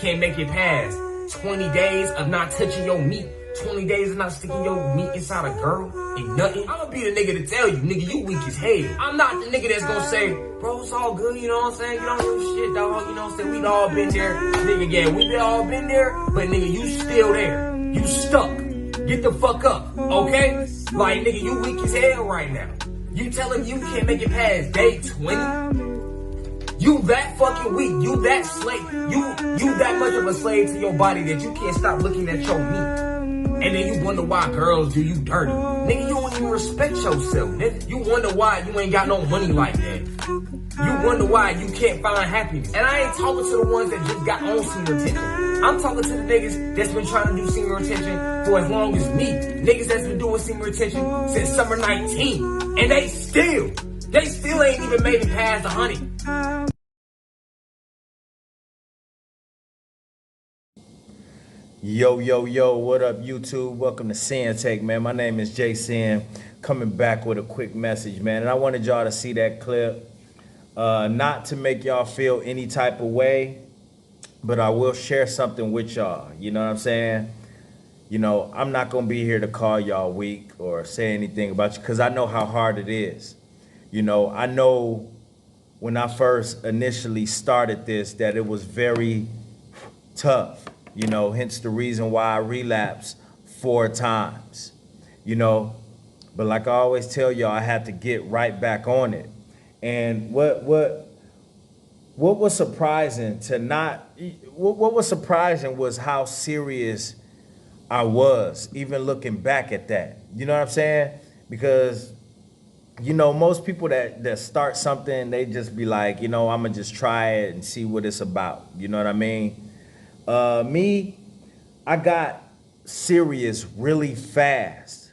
can't make it past 20 days of not touching your meat, 20 days of not sticking your meat inside a girl, ain't nothing. I'm gonna be the nigga to tell you, nigga, you weak as hell. I'm not the nigga that's gonna say, bro, it's all good, you know what I'm saying? You don't do shit, dog, you know what I'm saying? We've all been there. Nigga, yeah, we've all been there, but nigga, you still there. You stuck. Get the fuck up, okay? Like, nigga, you weak as hell right now. You telling you can't make it past day 20? You that fucking weak. You that slave. You that much of a slave to your body that you can't stop looking at your meat. And then you wonder why girls do you dirty. Nigga, you don't even respect yourself, nigga. You wonder why you ain't got no money like that. You wonder why you can't find happiness. And I ain't talking to the ones that just got on senior attention. I'm talking to the niggas that's been trying to do senior attention for as long as me. Niggas that's been doing senior attention since summer 19. And they still ain't even made it past 100. Yo, what up, YouTube? Welcome to Sinn-Take, man. My name is Jason, coming back with a quick message, man. And I wanted y'all to see that clip, not to make y'all feel any type of way, but I will share something with y'all. You know what I'm saying? You know, I'm not going to be here to call y'all weak or say anything about you, because I know how hard it is. You know, I know when I first initially started this that it was very tough. You know, hence the reason why I relapsed 4 times, you know. But like I always tell y'all, I had to get right back on it. And what was surprising what was surprising was how serious I was, even looking back at that. You know what I'm saying? Because, you know, most people that start something, they just be like, you know, I'm gonna just try it and see what it's about. You know what I mean? Me, I got serious really fast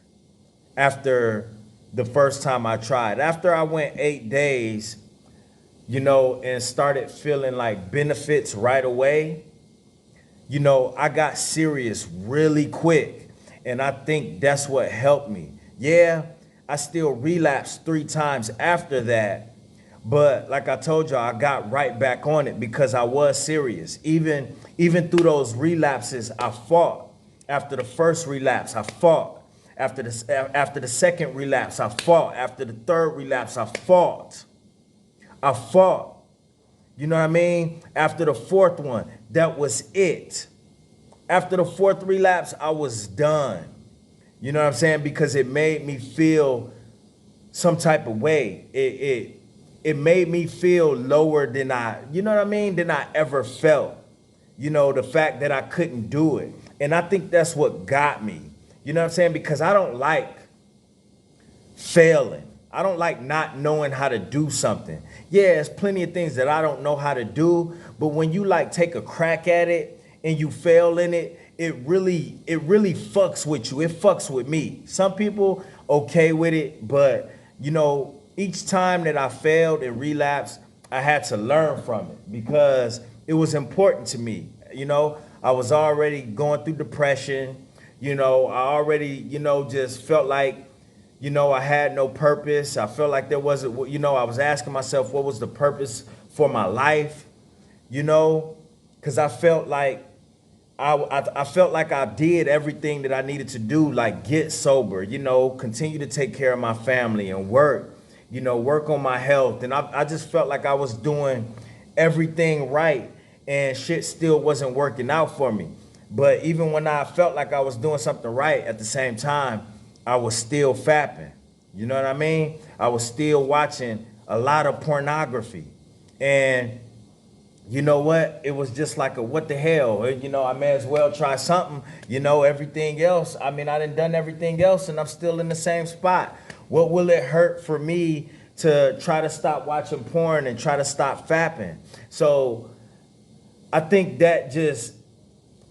after the first time I tried. After I went 8 days, you know, and started feeling like benefits right away, you know, I got serious really quick. And I think that's what helped me. Yeah, I still relapsed 3 times after that. But like I told y'all, I got right back on it because I was serious. Even through those relapses, I fought. After the first relapse, I fought. After the second relapse, I fought. After the third relapse, I fought. You know what I mean? After the fourth one, that was it. After the fourth relapse, I was done. You know what I'm saying? Because it made me feel some type of way. It made me feel lower than you know what I mean, than I ever felt. You know, the fact that I couldn't do it. And I think that's what got me. You know what I'm saying? Because I don't like failing. I don't like not knowing how to do something. Yeah, there's plenty of things that I don't know how to do. But when you like take a crack at it and you fail in it, it really fucks with you. It fucks with me. Some people okay with it, but you know, each time that I failed and relapsed, I had to learn from it because it was important to me. You know, I was already going through depression. You know, I already, you know, just felt like, you know, I had no purpose. I felt like there wasn't, you know, I was asking myself, what was the purpose for my life? You know, because I felt like I felt like I did everything that I needed to do, like get sober, you know, continue to take care of my family and work. You know, work on my health. And I just felt like I was doing everything right and shit still wasn't working out for me. But even when I felt like I was doing something right, at the same time, I was still fapping. You know what I mean? I was still watching a lot of pornography. And you know what? It was just like a what the hell? You know, I may as well try something. You know, everything else. I mean, I done everything else and I'm still in the same spot. What will it hurt for me to try to stop watching porn and try to stop fapping? So I think that just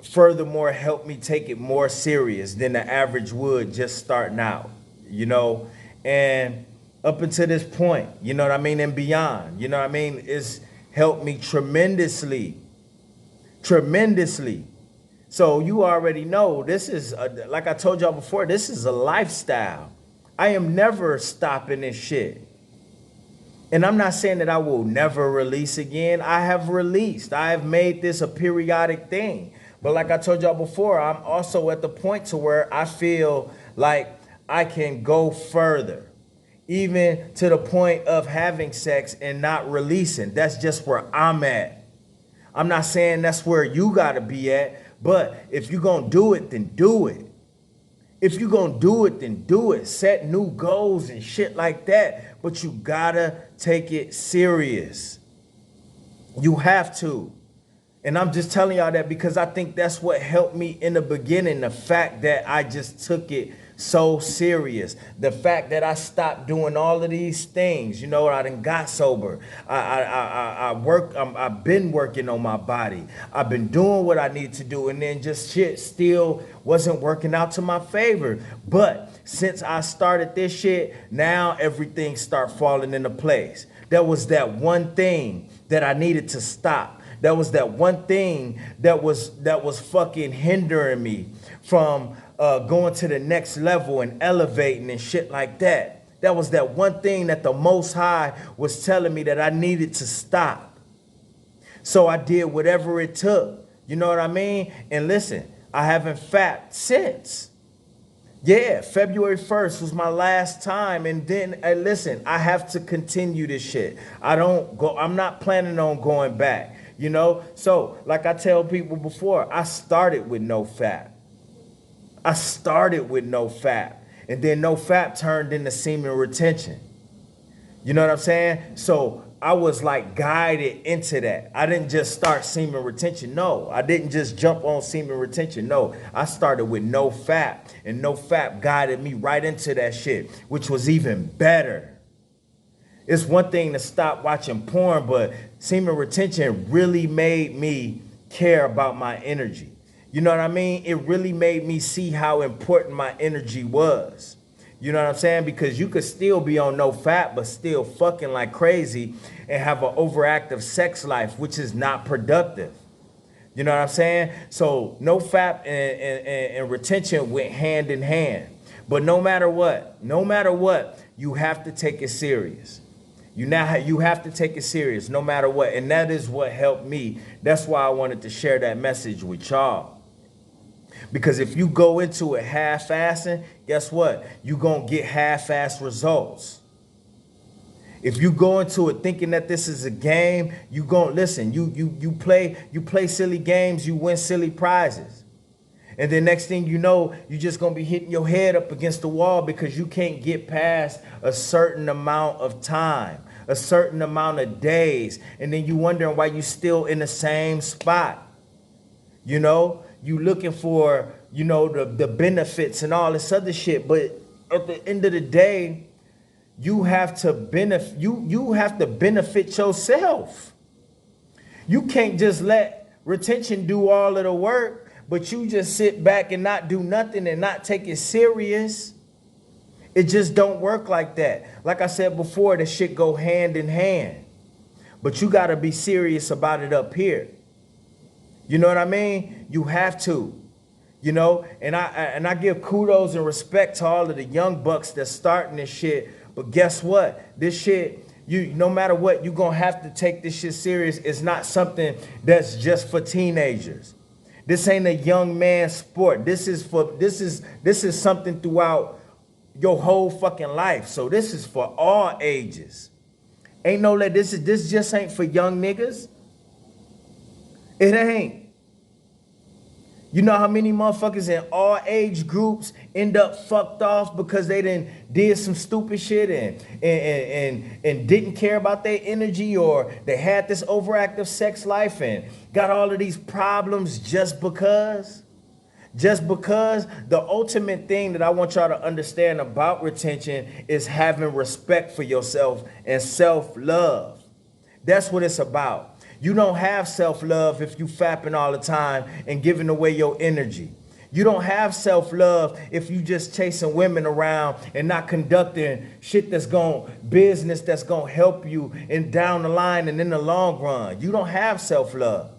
furthermore helped me take it more serious than the average would just starting out, you know? And up until this point, you know what I mean, and beyond, you know what I mean? It's helped me tremendously. So you already know this is, like I told y'all before, this is a lifestyle. I am never stopping this shit. And I'm not saying that I will never release again. I have released. I have made this a periodic thing. But like I told y'all before, I'm also at the point to where I feel like I can go further. Even to the point of having sex and not releasing. That's just where I'm at. I'm not saying that's where you gotta be at, but if you're gonna do it, then do it. If you're gonna do it, then do it. Set new goals and shit like that. But you gotta take it serious. You have to. And I'm just telling y'all that because I think that's what helped me in the beginning. The fact that I just took it so serious. The fact that I stopped doing all of these things. You know, I done got sober. I've been working on my body. I've been doing what I need to do. And then just shit still wasn't working out to my favor. But since I started this shit, now everything start falling into place. There was that one thing that I needed to stop. That was that one thing that was fucking hindering me from going to the next level and elevating and shit like that. That was that one thing that the Most High was telling me that I needed to stop. So I did whatever it took. You know what I mean? And listen, I haven't fapped since. Yeah, February 1st was my last time. And then, listen, I have to continue this shit. I'm not planning on going back. You know, so like I tell people before, I started with no fap. And then no fap turned into semen retention. You know what I'm saying? So I was like guided into that. I didn't just start semen retention. No, I didn't just jump on semen retention. No, I started with no fap, and no fap guided me right into that shit, which was even better. It's one thing to stop watching porn, but semen retention really made me care about my energy. You know what I mean? It really made me see how important my energy was. You know what I'm saying? Because you could still be on no fap, but still fucking like crazy and have an overactive sex life, which is not productive. You know what I'm saying? So no fap and retention went hand in hand. But no matter what, you have to take it serious. You have to take it serious no matter what. And that is what helped me. That's why I wanted to share that message with y'all. Because if you go into it half-assing, guess what? You're going to get half-assed results. If you go into it thinking that this is a game, you going to listen. You play silly games, you win silly prizes. And then next thing you know, you're just going to be hitting your head up against the wall because you can't get past a certain amount of time, a certain amount of days. And then you wondering why you still in the same spot. You know, you looking for, you know, the benefits and all this other shit. But at the end of the day, you have to benefit yourself. You can't just let retention do all of the work, but you just sit back and not do nothing and not take it serious. It just don't work like that. Like I said before, the shit go hand in hand. But you gotta be serious about it up here. You know what I mean? You have to. You know, and I give kudos and respect to all of the young bucks that's starting this shit. But guess what? This shit, no matter what, you're gonna have to take this shit serious. It's not something that's just for teenagers. This ain't a young man sport. This is something throughout your whole fucking life. So this is for all ages. Ain't no let this just ain't for young niggas. It ain't. You know how many motherfuckers in all age groups end up fucked off because they did some stupid shit and didn't care about their energy, or they had this overactive sex life and got all of these problems just because? Just because the ultimate thing that I want y'all to understand about retention is having respect for yourself and self-love. That's what it's about. You don't have self-love if you fapping all the time and giving away your energy. You don't have self-love if you just chasing women around and not conducting shit business that's gonna help you in down the line and in the long run. You don't have self-love.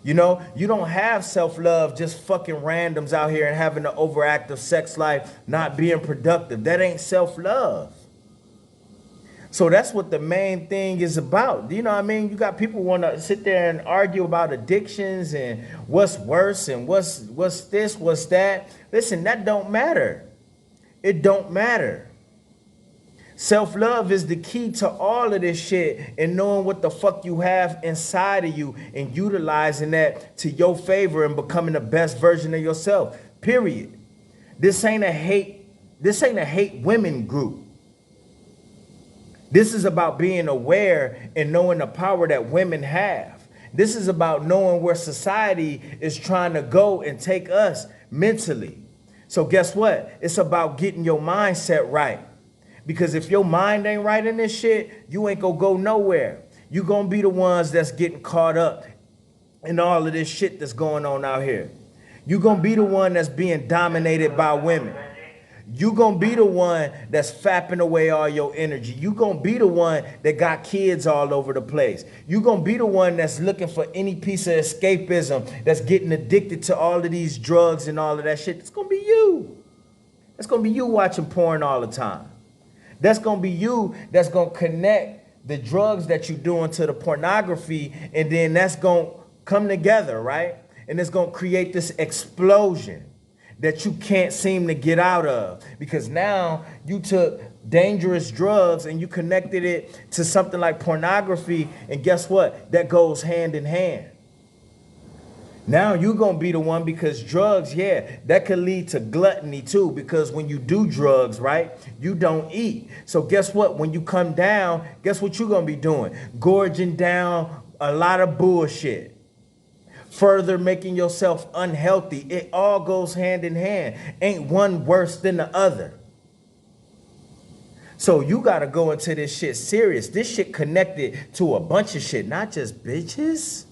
You know, you don't have self-love just fucking randoms out here and having an overactive sex life, not being productive. That ain't self-love. So that's what the main thing is about. You know what I mean? You got people want to sit there and argue about addictions and what's worse and what's this, what's that. Listen, that don't matter. It don't matter. Self-love is the key to all of this shit, and knowing what the fuck you have inside of you and utilizing that to your favor and becoming the best version of yourself. Period. This ain't a hate women group. This is about being aware and knowing the power that women have. This is about knowing where society is trying to go and take us mentally. So guess what? It's about getting your mindset right. Because if your mind ain't right in this shit, you ain't gonna go nowhere. You gonna be the ones that's getting caught up in all of this shit that's going on out here. You gonna be the one that's being dominated by women. You gonna be the one that's fapping away all your energy. You gonna be the one that got kids all over the place. You gonna be the one that's looking for any piece of escapism, that's getting addicted to all of these drugs and all of that shit. It's gonna be you. It's gonna be you watching porn all the time. That's gonna be you that's gonna connect the drugs that you're doing to the pornography, and then that's gonna come together, right? And it's gonna create this explosion that you can't seem to get out of, because now you took dangerous drugs and you connected it to something like pornography, and guess what? That goes hand in hand. Now you're going to be the one, because drugs, yeah, that could lead to gluttony too, because when you do drugs, right, you don't eat. So guess what? When you come down, guess what you're going to be doing? Gorging down a lot of bullshit. Further making yourself unhealthy. It all goes hand in hand. Ain't one worse than the other. So you got to go into this shit serious. This shit connected to a bunch of shit, not just bitches.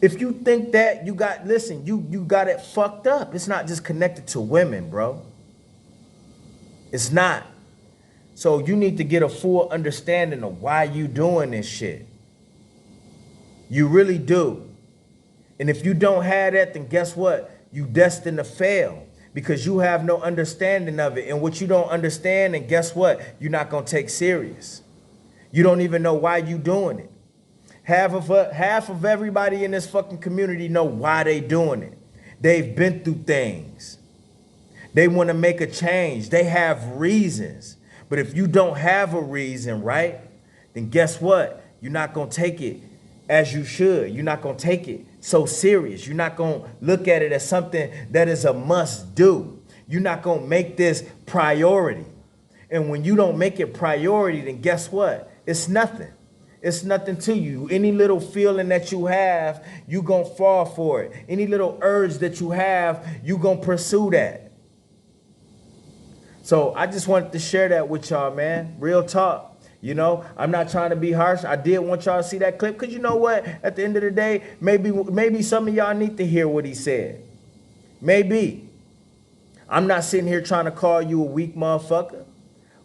If you think that, you got it fucked up. It's not just connected to women, bro. It's not. So you need to get a full understanding of why you doing this shit. You really do. And if you don't have that, then guess what? You destined to fail, because you have no understanding of it. And what you don't understand, and guess what? You're not going to take serious. You don't even know why you doing it. Half of everybody in this fucking community know why they doing it. They've been through things. They want to make a change. They have reasons. But if you don't have a reason, right, then guess what? You're not going to take it as you should. You're not going to take it so serious. You're not going to look at it as something that is a must do. You're not going to make this priority. And when you don't make it priority, then guess what? It's nothing. It's nothing to you. Any little feeling that you have, you gonna fall for it. Any little urge that you have, you gonna pursue that. So I just wanted to share that with y'all, man. Real talk. You know, I'm not trying to be harsh. I did want y'all to see that clip, because you know what? At the end of the day, maybe some of y'all need to hear what he said. Maybe. I'm not sitting here trying to call you a weak motherfucker.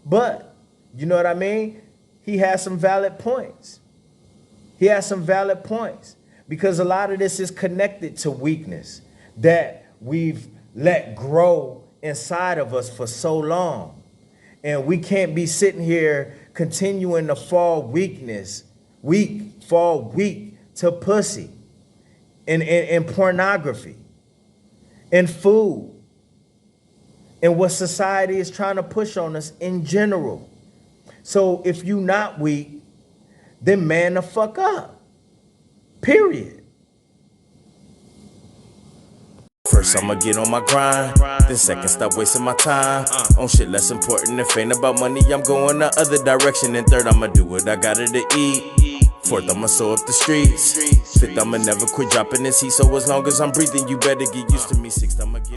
But, you know what I mean? He has some valid points. He has some valid points, because a lot of this is connected to weakness that we've let grow inside of us for so long. And we can't be sitting here continuing to fall weak to pussy and pornography and food and what society is trying to push on us in general. So if you not weak, then man the fuck up. Period. First I'ma get on my grind, then second stop wasting my time on shit less important. If ain't about money, I'm going the other direction. And third, I'ma do what I gotta to eat. Fourth, I'ma sew up the streets. Fifth, I'ma never quit dropping this heat. So as long as I'm breathing, you better get used to me. Sixth, I'ma get